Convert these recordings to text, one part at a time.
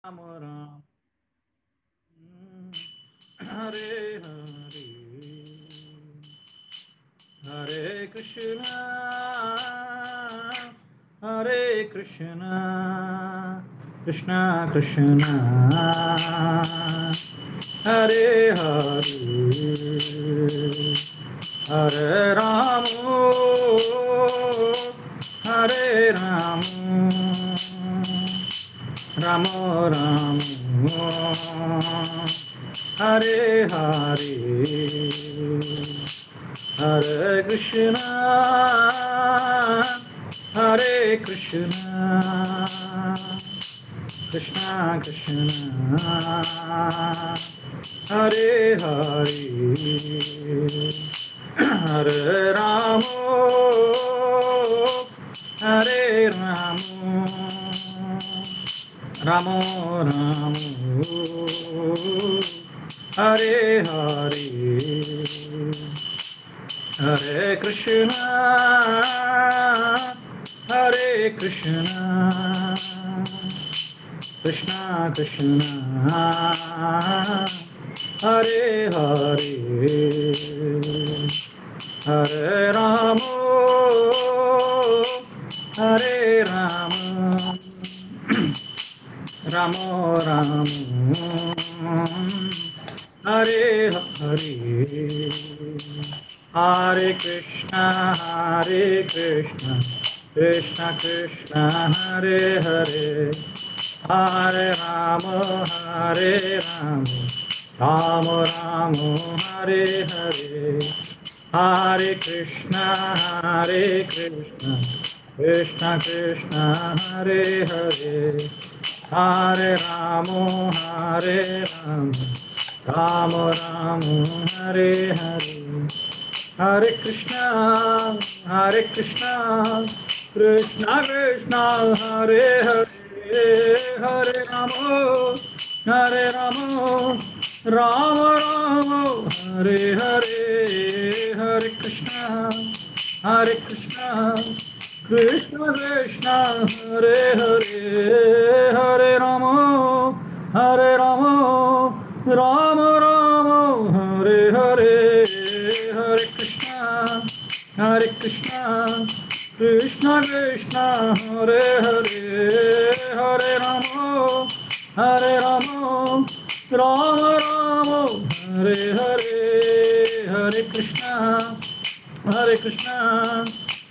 Ram Ram Hare Hare Hare Krishna Krishna Krishna Hare Hare Hare Ramo Hare Ramo Ramo Ramo Hare Hare Hare Hare Krishna Krishna Krishna Hare Hare Hare Ramo Hare Ramo Ramo Ramo Hare Hare Hare Krishna Krishna Krishna Hare Hare Hare Ramo Hare Ramo Ramo Ramo Hare Hare Hare Krishna Krishna Krishna Hare Hare Hare Rama Rama Rama Hare Hare Hare Krishna Krishna Krishna Hare Hare Hare Ramo Rama Rama Hare Hare Hare Krishna Krishna Krishna Hare Hare Hare Ramo Rama Rama Hare Hare Hare Krishna Krishna Krishna Hare Hare Hare Ramo Rama Rama Hare Hare Hare Krishna Krishna Krishna Hare Hare Hare Ramo Rama Rama Hare Hare Hare Krishna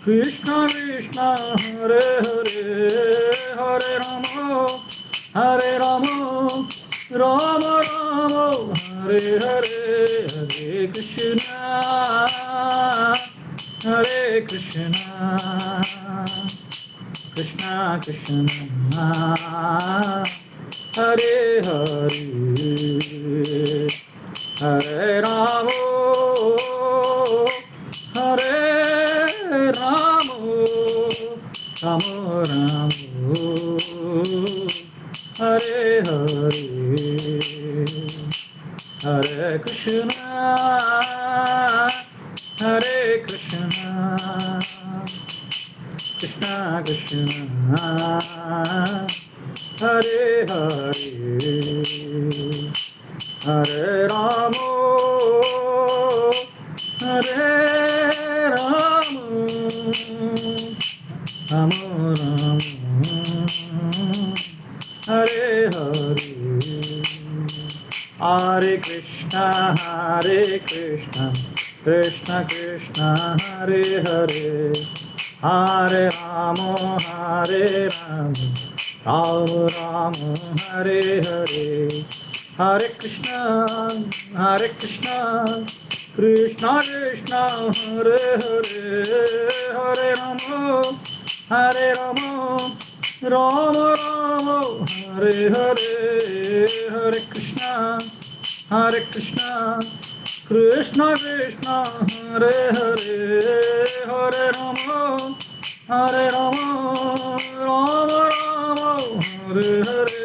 Krishna Krishna Hare Hare Hare Ramo Rama Rama Hare Hare Hare Krishna Krishna Krishna Hare Hare Hare Ramo Ramo Ramo Hare Hare Hare Krishna Krishna Krishna Hare Hare Hare Ramo Ramo Ramo Hare Hare Hare Krishna Krishna Krishna Hare Hare Hare Ramo Ramo Ramo Hare Hare Hare Krishna Krishna Krishna Hare Hare Hare Ramo Rama Rama Hare Hare Hare Krishna Krishna Krishna Hare Hare Hare Rama Rama Rama Hare Hare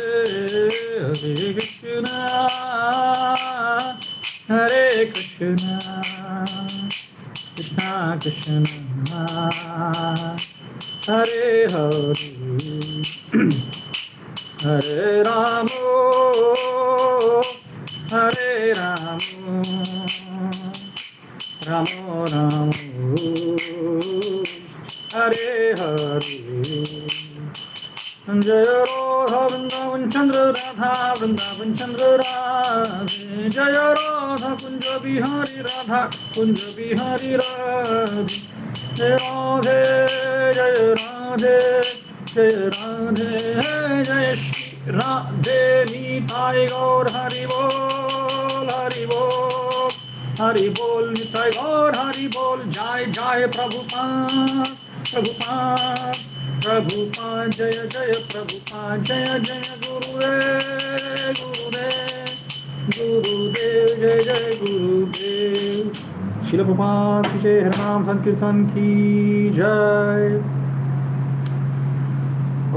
Hare Krishna Krishna Krishna Hare Hare Hare Ramo, Hare Ramo, Ramo Ramo, Hare Hare. Jaya Radha Vrindavan Chandra Radha Vrindavan Chandra Radhe. Jaya Radha Kunja Bihari Radha Kunja Bihari Radhe. Jaya Radhe Jaya Radhe Jaya Radhe Jaya Shri Radhe Nitai Gaur Hari Bol Hari Bol Hari Bol Nitai Gaur Hari Bol Jai Jai Prabhupada Prabhupada Prabhupada Jaya Jaya Prabhupada Jaya Jaya Gurudev Gurudev Gurudev Jaya Jaya Gurudev Srila Prabhupada की जय हरिनाम संकीर्तन की जय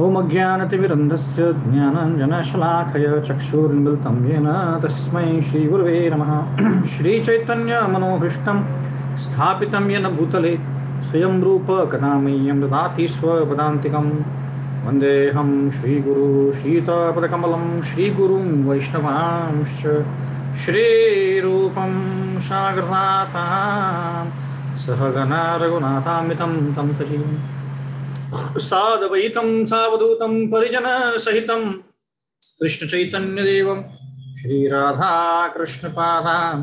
ओम अज्ञानतिमिरन्धस्य ज्ञानाञ्जनशलाखय चक्षुरुन्मिलितं येन तस्मै श्रीगुरवे नमः श्रीचैतन्यमनोभीष्टं स्थापितं येन भूतले स्वयं रूप कदा मह्यं ददाति स्वपदान्तिकं वन्देऽहं श्रीगुरु श्रीयुतपदकमलं श्रीगुरुं वैष्णवांश्च श्रीरूपं साग्रजातां सहगणा रघुनाथान्वितं तं सजीवम् साद्वैतं सावधूतं परिजनसहितं कृष्णचैतन्यदेवं श्रीराधाकृष्णपादां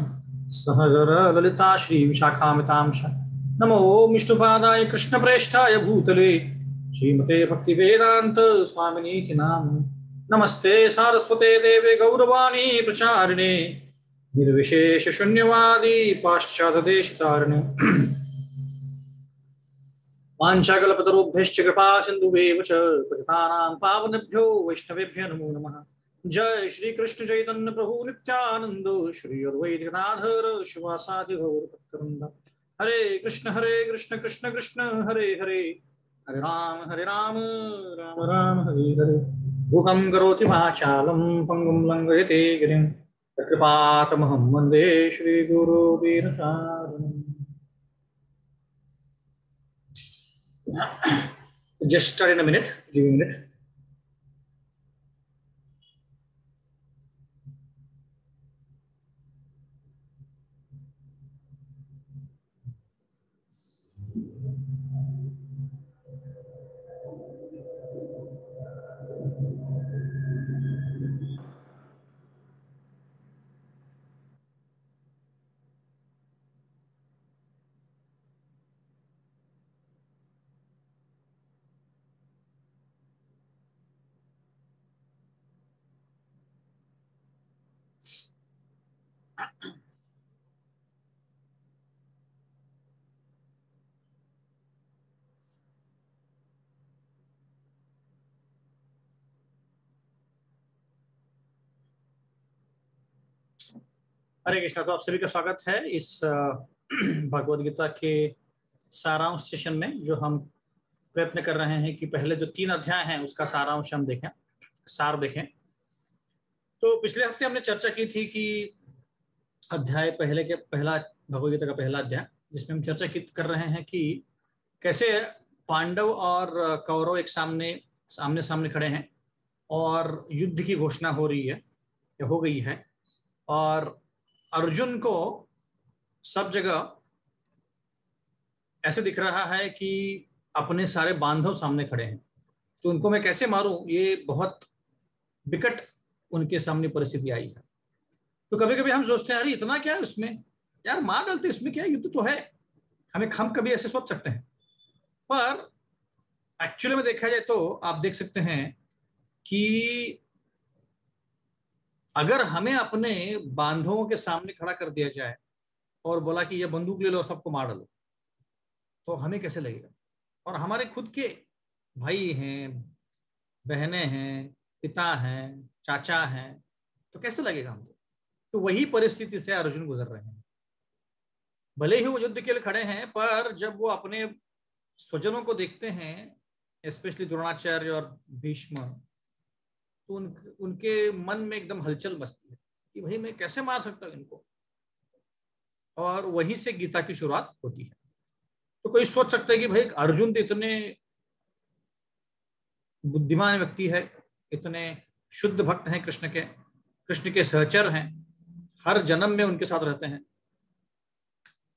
सहगणललिता श्रीविशाखामितांश नमो विष्णुपादाय कृष्णप्रेष्ठाय भूतले श्रीमते भक्तिवेदान्त स्वामिनीति नामिने नमस्ते सारस्वते देवे गौरवाणी प्रचारिणे निर्विशेषशून्यवादी पाश्चात्यदेशतारिणे वाञ्छाकल्पतरुभ्यश्च कृपा सिन्धुभ्येव च पतितानां पावनेभ्यो वैष्णवेभ्यो नमो नमः। जय श्री कृष्ण चैतन्य प्रभु नित्यानंद श्री अद्वैत गदाधर शिवासादि गौरभक्तवृंद। हरे कृष्ण कृष्ण कृष्ण हरे हरे हरे राम राम राम हरे हरे। भूखं करोति वाचालं पंगुं लंघयते गिरिं यत्कृपातमहं वन्दे श्रीगुरुवीरसारणम्। Just start in a minute. Give me a minute. हरे कृष्णा। तो आप सभी का स्वागत है इस भगवद गीता के सारांश सेशन में, जो हम प्रयत्न कर रहे हैं कि पहले जो 3 अध्याय हैं उसका सारांश हम देखें, सार देखें। तो पिछले हफ्ते हमने चर्चा की थी कि अध्याय पहला भगवद गीता का पहला अध्याय, जिसमें हम चर्चा कर रहे हैं कि कैसे पांडव और कौरव एक सामने सामने खड़े हैं और युद्ध की घोषणा हो रही है या हो गई है, और अर्जुन को सब जगह ऐसे दिख रहा है कि अपने सारे बांधव सामने खड़े हैं, तो उनको मैं कैसे मारूं, ये बहुत विकट उनके सामने परिस्थिति आई है। तो कभी कभी हम सोचते हैं अरे इतना क्या है उसमें, यार मार डालते, इसमें क्या, युद्ध तो है, हम कभी ऐसे सोच सकते हैं। पर एक्चुअली में देखा जाए तो आप देख सकते हैं कि अगर हमें अपने बांधवों के सामने खड़ा कर दिया जाए और बोला कि ये बंदूक ले लो, सबको मार डालो, तो हमें कैसे लगेगा। और हमारे खुद के भाई हैं, बहनें हैं, पिता हैं, चाचा हैं, तो कैसे लगेगा हमको। तो वही परिस्थिति से अर्जुन गुजर रहे हैं। भले ही वो युद्ध के लिए खड़े हैं, पर जब वो अपने स्वजनों को देखते हैं, स्पेशली द्रोणाचार्य और भीष्म, तो उनके मन में एकदम हलचल मचती है कि भाई मैं कैसे मार सकता हूं इनको। और वहीं से गीता की शुरुआत होती है। तो कोई सोच सकता है कि भाई अर्जुन तो इतने बुद्धिमान व्यक्ति है, इतने शुद्ध भक्त हैं कृष्ण के सहचर हैं, हर जन्म में उनके साथ रहते हैं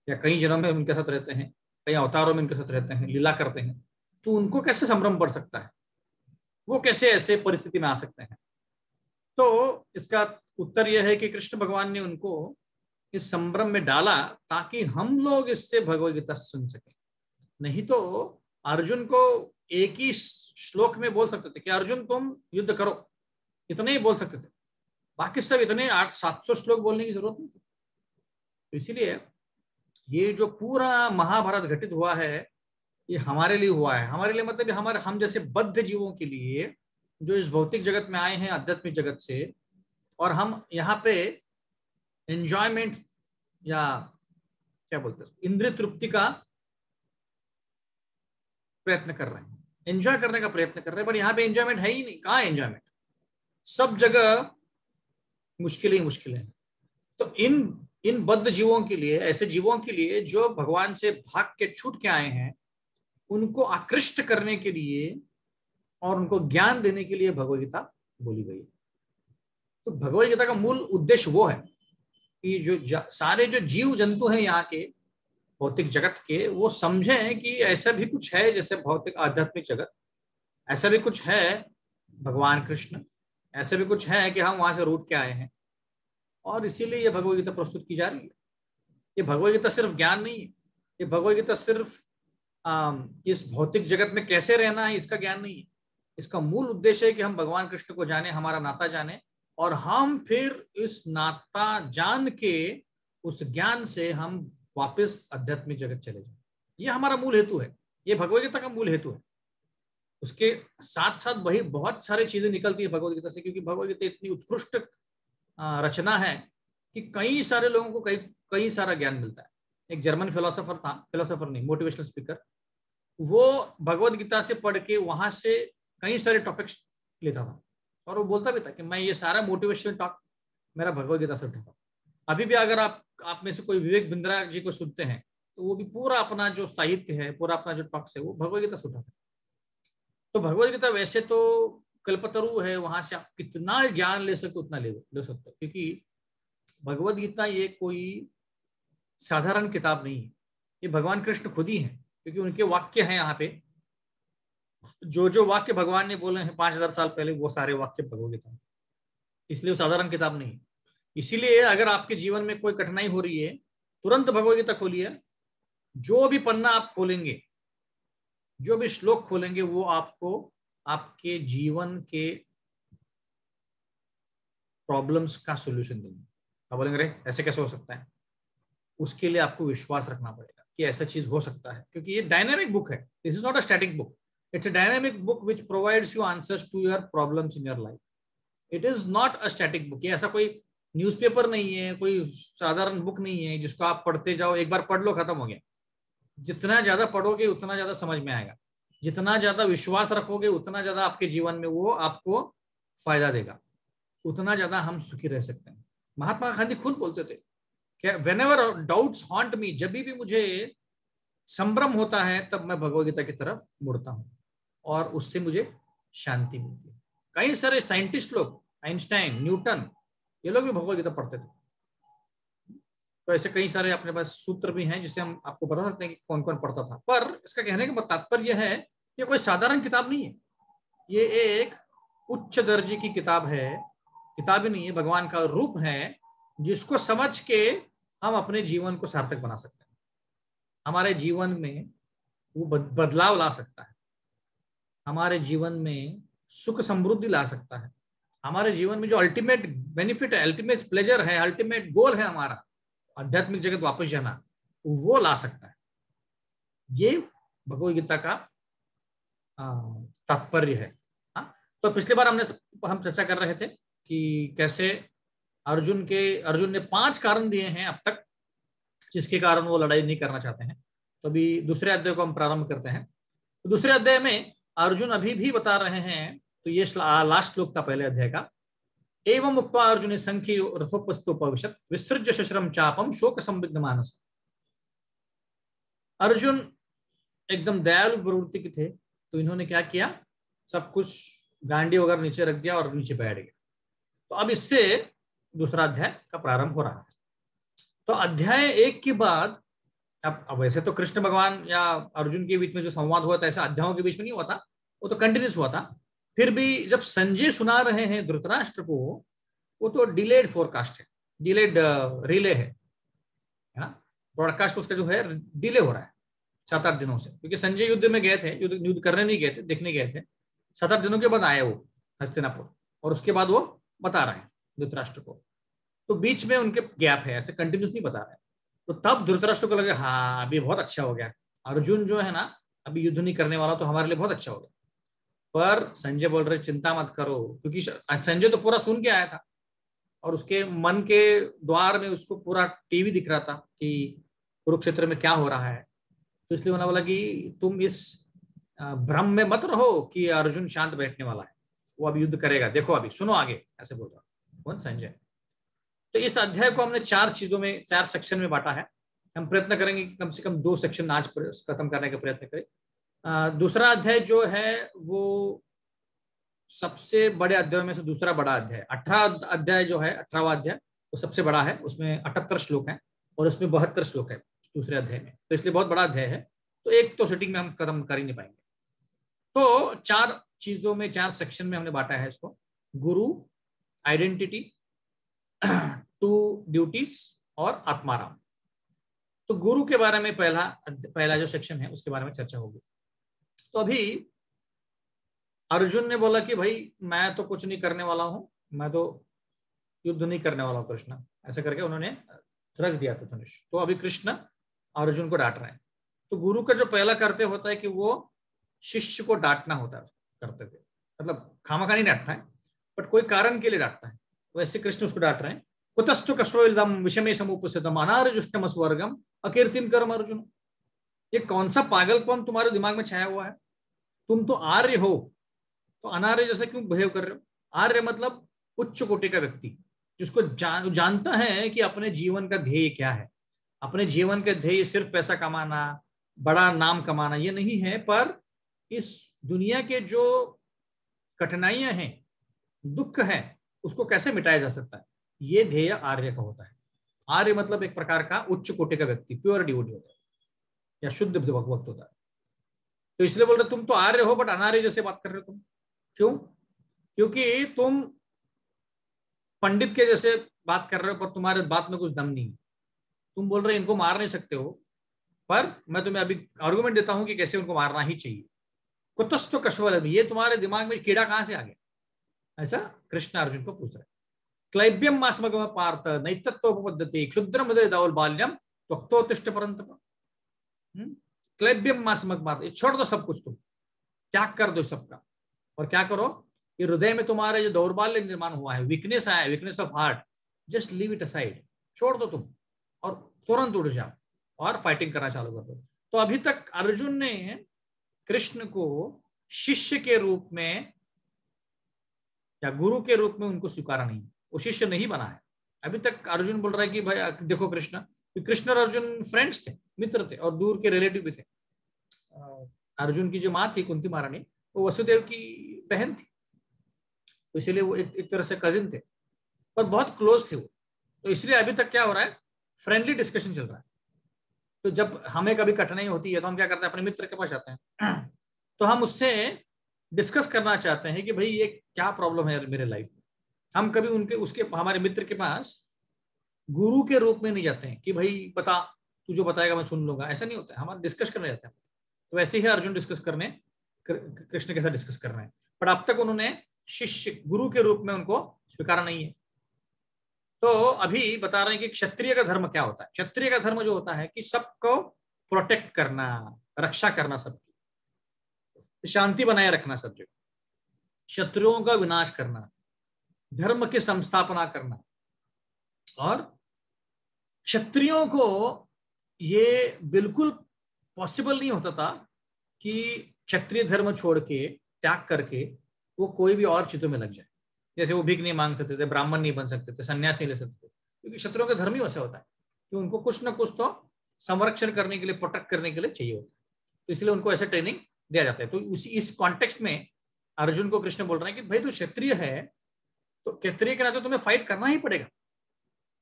या कई जन्म में उनके साथ रहते हैं, कई अवतारों में उनके साथ रहते हैं, लीला करते हैं, तो उनको कैसे संभ्रम पड़ सकता है, वो कैसे ऐसे परिस्थिति में आ सकते हैं? तो इसका उत्तर यह है कि कृष्ण भगवान ने उनको इस संभ्रम में डाला ताकि हम लोग इससे भगवद गीता सुन सकें। नहीं तो अर्जुन को एक ही श्लोक में बोल सकते थे कि अर्जुन तुम युद्ध करो, इतने ही बोल सकते थे, बाकी सब इतने 800-700 श्लोक बोलने की जरूरत नहीं थी। तो इसीलिए ये जो पूरा महाभारत घटित हुआ है ये हमारे लिए हुआ है। हमारे लिए मतलब हमारे हम जैसे बद्ध जीवों के लिए जो इस भौतिक जगत में आए हैं आध्यात्मिक जगत से, और हम यहाँ पे एंजॉयमेंट या क्या बोलते हैं इंद्रिय तृप्ति का प्रयत्न कर रहे हैं, एंजॉय करने का प्रयत्न कर रहे हैं, बट यहाँ पे एंजॉयमेंट है ही नहीं। कहाँ एंजॉयमेंट? सब जगह मुश्किलें ही मुश्किलें हैं। तो इन बद्ध जीवों के लिए, ऐसे जीवों के लिए जो भगवान से भाग के छूट के आए हैं, उनको आकृष्ट करने के लिए और उनको ज्ञान देने के लिए भगवद गीता बोली गई। तो भगवद गीता का मूल उद्देश्य वो है कि जो सारे जो जीव जंतु हैं यहाँ के भौतिक जगत के, वो समझें कि ऐसा भी कुछ है जैसे भौतिक आध्यात्मिक जगत, ऐसा भी कुछ है भगवान कृष्ण, ऐसा भी कुछ है कि हम वहां से रूट के आए हैं। और इसीलिए ये भगवद गीता प्रस्तुत की जा रही है। ये भगवद गीता सिर्फ ज्ञान नहीं है, ये भगवद गीता सिर्फ इस भौतिक जगत में कैसे रहना है इसका ज्ञान नहीं है। इसका मूल उद्देश्य है कि हम भगवान कृष्ण को जाने, हमारा नाता जाने, और हम फिर इस नाता जान के उस ज्ञान से हम वापस आध्यात्मिक जगत चले जाए। ये हमारा मूल हेतु है, ये भगवद गीता का मूल हेतु है। उसके साथ साथ वही बहुत सारी चीजें निकलती है भगवद गीता से, क्योंकि भगवद गीता इतनी उत्कृष्ट रचना है कि कई सारे लोगों को कई सारा ज्ञान मिलता है। एक जर्मन फिलोसोफर नहीं, मोटिवेशनल स्पीकर, वो भगवद गीता से पढ़ के वहां से कई सारे टॉपिक्स लेता था, और वो बोलता भी था कि मैं ये सारा मोटिवेशनल टॉक मेरा भगवद गीता से उठा था। अभी भी अगर आप में से कोई विवेक बिंद्रा जी को सुनते हैं तो वो भी पूरा अपना जो साहित्य है, पूरा अपना जो टॉक्स है, वो भगवद गीता से उठा था। तो भगवद गीता वैसे तो कल्पतरु है, वहां से आप कितना ज्ञान ले सकते उतना ले सकते हो, क्योंकि भगवद गीता ये कोई साधारण किताब नहीं है। ये भगवान कृष्ण खुद ही है, क्योंकि उनके वाक्य हैं यहाँ पे, जो वाक्य भगवान ने बोले हैं 5000 साल पहले, वो सारे वाक्य भगवद गीता, इसलिए वो साधारण किताब नहीं है। इसीलिए अगर आपके जीवन में कोई कठिनाई हो रही है, तुरंत भगवद गीता खोलिए, जो भी पन्ना आप खोलेंगे, जो भी श्लोक खोलेंगे, वो आपको आपके जीवन के प्रॉब्लम्स का सॉल्यूशन देंगे। आप बोलेंगे ऐसे कैसे हो सकता है? उसके लिए आपको विश्वास रखना पड़ेगा कि ऐसा चीज हो सकता है, क्योंकि ये डायनामिक बुक है। This is not a static book, it's a dynamic book which provides you answers to your problems in your life. It is not a static book. ये ऐसा कोई न्यूज़पेपर नहीं है, कोई साधारण बुक नहीं है जिसको आप पढ़ते जाओ, एक बार पढ़ लो खत्म हो गया। जितना ज्यादा पढ़ोगे उतना ज्यादा समझ में आएगा, जितना ज्यादा विश्वास रखोगे उतना ज्यादा आपके जीवन में वो आपको फायदा देगा, उतना ज्यादा हम सुखी रह सकते हैं। महात्मा गांधी खुद बोलते थे कि व्हेनेवर डाउट्स हॉन्ट मी, जब भी मुझे संभ्रम होता है तब मैं भगवद गीता की तरफ मुड़ता हूँ और उससे मुझे शांति मिलती है। कई सारे साइंटिस्ट लोग, आइंस्टाइन, न्यूटन, ये लोग भी भगवद गीता पढ़ते थे। तो ऐसे कई सारे अपने पास सूत्र भी हैं जिसे हम आपको बता सकते हैं कि कौन कौन पढ़ता था। पर इसका कहने का तात्पर्य है ये कोई साधारण किताब नहीं है, ये एक उच्च दर्जे की किताब है। किताब ही नहीं है, भगवान का रूप है, जिसको समझ के हम अपने जीवन को सार्थक बना सकते हैं। हमारे जीवन में वो बदलाव ला सकता है, हमारे जीवन में सुख समृद्धि ला सकता है, हमारे जीवन में जो अल्टीमेट बेनिफिट है, अल्टीमेट प्लेजर है, अल्टीमेट गोल है हमारा आध्यात्मिक जगत वापस जाना, वो ला सकता है। ये भगवद गीता का तात्पर्य है। तो पिछली बार हम चर्चा कर रहे थे कि कैसे अर्जुन ने 5 कारण दिए हैं अब तक जिसके कारण वो लड़ाई नहीं करना चाहते हैं। तो अभी दूसरे अध्याय को हम प्रारंभ करते हैं। तो दूसरे अध्याय में अर्जुन अभी भी बता रहे हैं, तो ये लास्ट श्लोक था पहले अध्याय का। एवं उक्त्वा अर्जुन संख्यो रथोपस्थोपविशत् विसृज्य शस्त्रं चापम शोक संविग्न मानस। अर्जुन एकदम दयालु प्रवृत्ति के थे, तो इन्होंने क्या किया, सब कुछ गांडी वगैरह नीचे रख दिया और नीचे बैठ गया। तो अब इससे दूसरा अध्याय का प्रारंभ हो रहा है। तो अध्याय 1 के बाद अब वैसे तो कृष्ण भगवान या अर्जुन के बीच में जो संवाद हुआ था ऐसा अध्यायों के बीच में नहीं हुआ था, वो तो कंटिन्यूस हुआ था। फिर भी जब संजय सुना रहे हैं धृतराष्ट्र को, वो तो डिलेड फोरकास्ट है, डिलेड रिले है ना, ब्रॉडकास्ट उसका जो है डिले हो रहा है 7-8 दिनों से, क्योंकि संजय युद्ध में गए थे, युद्ध करने नहीं गए थे, देखने गए थे। 7-8 दिनों के बाद आए वो हस्तिनापुर, और उसके बाद वो बता रहे हैं धृतराष्ट्र को। तो बीच में उनके गैप है, ऐसे कंटिन्यूस नहीं बता रहे। तो तब धृतराष्ट्र को लगे हाँ अभी बहुत अच्छा हो गया, अर्जुन जो है ना अभी युद्ध नहीं करने वाला, तो हमारे लिए बहुत अच्छा हो गया। पर संजय बोल रहे चिंता मत करो, क्योंकि संजय तो पूरा सुन के आया था और उसके मन के द्वार में उसको पूरा टीवी दिख रहा था कि कुरुक्षेत्र में क्या हो रहा है। तो इसलिए उन्होंने बोला कि तुम इस भ्रम में मत रहो कि अर्जुन शांत बैठने वाला है, वो अभी युद्ध करेगा, देखो अभी सुनो आगे, ऐसे बोल रहा कौन, संजय। तो इस अध्याय को हमने 4 चीजों में, 4 सेक्शन में बांटा है। हम प्रयत्न करेंगे कि कम से कम 2 सेक्शन आज खत्म करने का प्रयत्न करें। दूसरा अध्याय जो है वो सबसे बड़े अध्यायों में से दूसरा बड़ा अध्याय, 18 अध्याय जो है, 18वां अध्याय वो सबसे बड़ा है, उसमें 78 श्लोक हैं और उसमें 72 श्लोक है दूसरे अध्याय में, तो इसलिए बहुत बड़ा अध्याय है। तो एक तो सिटिंग में हम खत्म कर ही नहीं पाएंगे। तो 4 चीजों में, 4 सेक्शन में हमने बांटा है इसको। गुरु, आइडेंटिटी, 2 ड्यूटीज और आत्माराम। तो गुरु के बारे में पहला जो सेक्शन है उसके बारे में चर्चा होगी। तो अभी अर्जुन ने बोला कि भाई मैं तो कुछ नहीं करने वाला हूं, मैं तो युद्ध नहीं करने वाला हूं कृष्ण, ऐसा करके उन्होंने रख दिया था धनुष। तो अभी कृष्ण अर्जुन को डांट रहे हैं। तो गुरु का जो पहला कर्तव्य होता है कि वो शिष्य को डांटना होता है, कर्तव्य मतलब खामखा नहीं डांटता है, बट कोई कारण के लिए डांटता है। वैसे कृष्ण उसको डांट रहे हैं, कुतस्तु कश्वदम विषमे समुपस्थितम अनार्यजुष्टम स्वर्गम अकीर्तिम कर्म अर्जुन। ये कौन सा पागलपन तुम्हारे दिमाग में छाया हुआ है? तुम तो आर्य हो, तो अनार्य जैसे क्यों बिहेव कर रहे हो? आर्य मतलब उच्च कोटि का व्यक्ति, जिसको जानता है कि अपने जीवन का ध्येय क्या है। अपने जीवन का ध्येय सिर्फ पैसा कमाना, बड़ा नाम कमाना ये नहीं है, पर इस दुनिया के जो कठिनाइयां हैं, दुख है, उसको कैसे मिटाया जा सकता है, ये ध्येय आर्य का होता है। आर्य मतलब एक प्रकार का उच्च कोटि का व्यक्ति, प्योर डिवोटी होता है या शुद्ध भक्त होता है। तो इसलिए बोल रहे तुम तो आर्य हो बट अनार्य जैसे बात कर रहे हो तुम। क्यों? क्योंकि तुम पंडित के जैसे बात कर रहे हो पर तुम्हारे बात में कुछ दम नहीं है। तुम बोल रहे इनको मार नहीं सकते हो, पर मैं तुम्हें अभी आर्गुमेंट देता हूं कि कैसे उनको मारना ही चाहिए। कुतस्तु कश्वल, ये तुम्हारे दिमाग में कीड़ा कहां से आ गया? ऐसा कृष्ण अर्जुन को पूछ रहे। क्लैब्यम मास्मगम पार्थ नैतत्वोपपद्धति क्षुद्रम हृदय दौर्बल्यम त्वक्तोत्तिष्ठ परंतप। क्लैब्यम मास्मग पार्थ, छोड़ दो सब कुछ, तुम त्याग कर दो सबका, और क्या करो, ये हृदय में तुम्हारे जो दौर्बल्य निर्माण हुआ है, वीकनेस आया है, weakness of heart, just leave it aside, छोड़ दो तुम और तुरंत उठ जाओ और फाइटिंग करना चालू कर दो। तो अभी तक अर्जुन ने कृष्ण को शिष्य के रूप में या गुरु के रूप में उनको स्वीकारा नहीं, वो शिष्य नहीं बना है। अभी तक अर्जुन बोल रहा है कि भाई देखो कृष्ण और अर्जुन फ्रेंड्स थे, मित्र थे और दूर के रिलेटिव भी थे। अर्जुन की जो माँ थी कुंती महारानी, वो वसुदेव की बहन थी, तो इसलिए वो एक तरह से कजिन थे, पर बहुत क्लोज थे वो। तो इसलिए अभी तक क्या हो रहा है, फ्रेंडली डिस्कशन चल रहा है। तो जब हमें कभी कठिनाई होती है तो हम क्या करते हैं, अपने मित्र के पास जाते हैं, तो हम उससे डिस्कस करना चाहते हैं कि भाई ये क्या प्रॉब्लम है मेरे लाइफ में। हम कभी हमारे मित्र के पास गुरु के रूप में नहीं जाते हैं कि भाई बता, तू जो बताएगा मैं सुन लूंगा, ऐसा नहीं होता है। हमारा डिस्कस करने जाते हैं। तो वैसे ही अर्जुन डिस्कस करने कृष्ण के साथ डिस्कस कर रहे हैं, पर अब तक उन्होंने शिष्य गुरु के रूप में उनको स्वीकारा नहीं है। तो अभी बता रहे हैं कि क्षत्रिय का धर्म क्या होता है। क्षत्रिय का धर्म जो होता है कि सबको प्रोटेक्ट करना, रक्षा करना, सबकी शांति बनाए रखना, सब जगह शत्रुओं का विनाश करना, धर्म की संस्थापना करना। और क्षत्रियों को ये बिल्कुल पॉसिबल नहीं होता था कि क्षत्रिय धर्म छोड़ के, त्याग करके वो कोई भी और चीजों में लग जाए। जैसे वो भीख नहीं मांग सकते थे, ब्राह्मण नहीं बन सकते थे, सन्यास नहीं ले सकते थे, क्योंकि क्षत्रियों का धर्म ही वैसा होता है कि उनको कुछ ना कुछ तो संरक्षण करने के लिए, प्रोटेक्ट करने के लिए चाहिए होता है। तो इसलिए उनको ऐसे ट्रेनिंग दिया जाता है। तो इस कॉन्टेक्स्ट में अर्जुन को कृष्ण बोल रहे हैं कि भाई तू क्षत्रिय है तो क्षत्रिय के नाते तुम्हें फाइट करना ही पड़ेगा,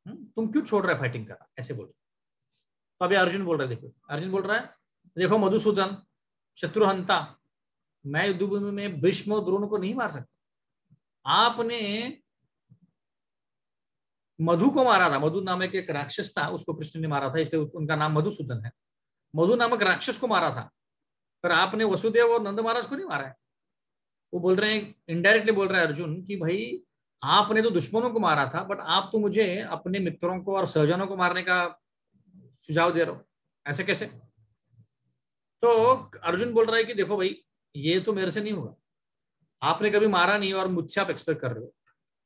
तुम क्यों छोड़ रहे फाइटिंग करना, ऐसे बोल। तो अभी अर्जुन बोल रहा है, देखो अर्जुन बोल रहा है, देखो मधुसूदन शत्रुहंता, मैं युद्धभूमि में भीष्म और द्रोण को नहीं मार सकता। आपने मधु को मारा था, मधु नामक एक राक्षस था, उसको कृष्ण ने मारा था, इसलिए उनका नाम मधुसूदन है। मधु नामक राक्षस को मारा था, पर आपने वसुदेव और नंद महाराज को नहीं मारा है। वो बोल रहे हैं, इनडायरेक्टली बोल रहा है अर्जुन कि भाई आपने तो दुश्मनों को मारा था, बट आप तो मुझे अपने मित्रों को और सहजनों को मारने का सुझाव दे रहे हो, ऐसे कैसे। तो अर्जुन बोल रहा है कि देखो भाई ये तो मेरे से नहीं होगा, आपने कभी मारा नहीं और मुझसे आप एक्सपेक्ट कर रहे हो।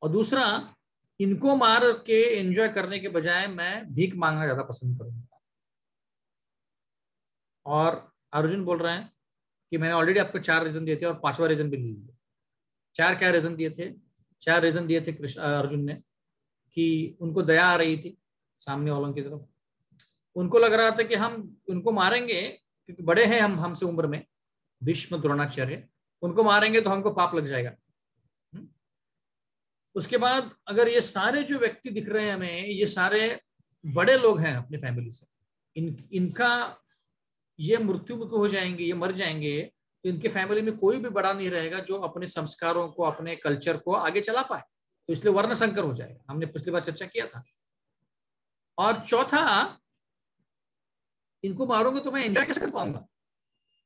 और दूसरा, इनको मार के एंजॉय करने के बजाय मैं भीख मांगना ज्यादा पसंद करूंगा। और अर्जुन बोल रहे हैं कि मैंने ऑलरेडी आपको 4 रीजन दिए थे और 5वां रीजन भी ले लीजिए। 4 क्या रीजन दिए थे? 4 रीजन दिए थे कृष्ण अर्जुन ने, कि उनको दया आ रही थी सामने वालों की तरफ, उनको लग रहा था कि हम उनको मारेंगे क्योंकि बड़े हैं हम हमसे उम्र में, भीष्म द्रोणाचार्य, उनको मारेंगे तो हमको पाप लग जाएगा। उसके बाद अगर ये सारे जो व्यक्ति दिख रहे हैं हमें, ये सारे बड़े लोग हैं अपनी फैमिली से, इनका ये मृत्यु मुख हो जाएंगे, ये मर जाएंगे, तो इनके फैमिली में कोई भी बड़ा नहीं रहेगा जो अपने संस्कारों को, अपने कल्चर को आगे चला पाए, तो इसलिए वर्ण संकर हो जाएगा। हमने पिछली बार चर्चा किया था। और चौथा, इनको मारूंगा तो मैं एंजॉय कैसे कर पाऊंगा,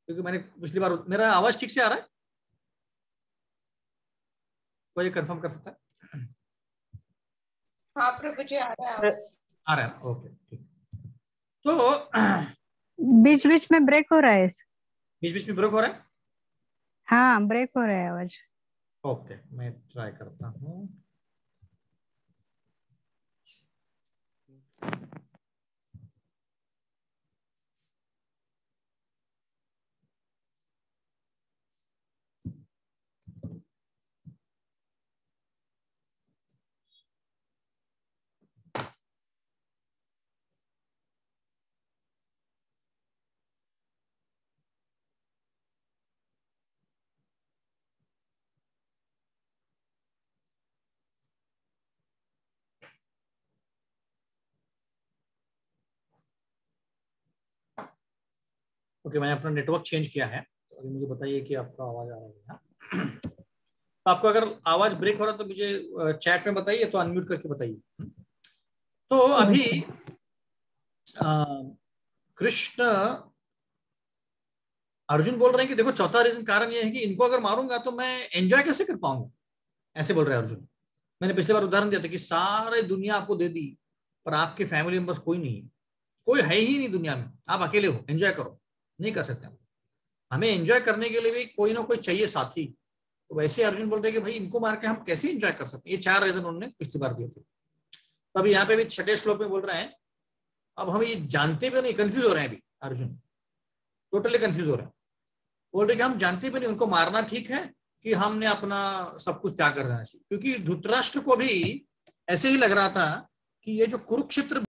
क्योंकि मैंने पिछली बार, मेरा आवाज ठीक से आ रहा है, कोई कंफर्म कर सकता है? हाँ प्रभु जी, आ रहा है, आ रहा है, ओके ठीक। तो बीच बीच में ब्रेक हो रहा है, बीच बीच में ब्रेक हो रहा है, हाँ ब्रेक हो रहा है आवाज। ओके मैं ट्राई करता हूँ। ओके मैंने अपना नेटवर्क चेंज किया है, तो अभी मुझे बताइए कि आपका आवाज आ रहा है। तो आपको अगर आवाज ब्रेक हो रहा है तो मुझे चैट में बताइए, तो अनम्यूट करके बताइए। तो अभी कृष्ण अर्जुन बोल रहे हैं कि देखो चौथा रीजन कारण ये है कि इनको अगर मारूंगा तो मैं एंजॉय कैसे कर पाऊंगा, ऐसे बोल रहे हैं अर्जुन। मैंने पिछले बार उदाहरण दिया था कि सारे दुनिया आपको दे दी, पर आपके फैमिली मेंबर्स कोई नहीं है, कोई है ही नहीं दुनिया में, आप अकेले हो, एंजॉय करो, नहीं कर सकते। हमें एंजॉय करने के लिए भी कोई ना कोई चाहिए साथी। तो वैसे अर्जुन बोल रहे हैं कि भाई इनको मार के हम कैसे एंजॉय कर सकते हैं। ये 4 रीजन उन्होंने पिछली बार दिए थे। तो अभी यहाँ पे भी 6ठे श्लोक में बोल रहे हैं, अब हम ये जानते भी नहीं, कंफ्यूज हो रहे हैं अभी अर्जुन, टोटली कंफ्यूज हो रहे हैं। बोल रहे कि हम जानते भी नहीं उनको मारना ठीक है कि हमने अपना सब कुछ त्याग कर देना चाहिए, क्योंकि धृतराष्ट्र को भी ऐसे ही लग रहा था कि ये जो कुरुक्षेत्र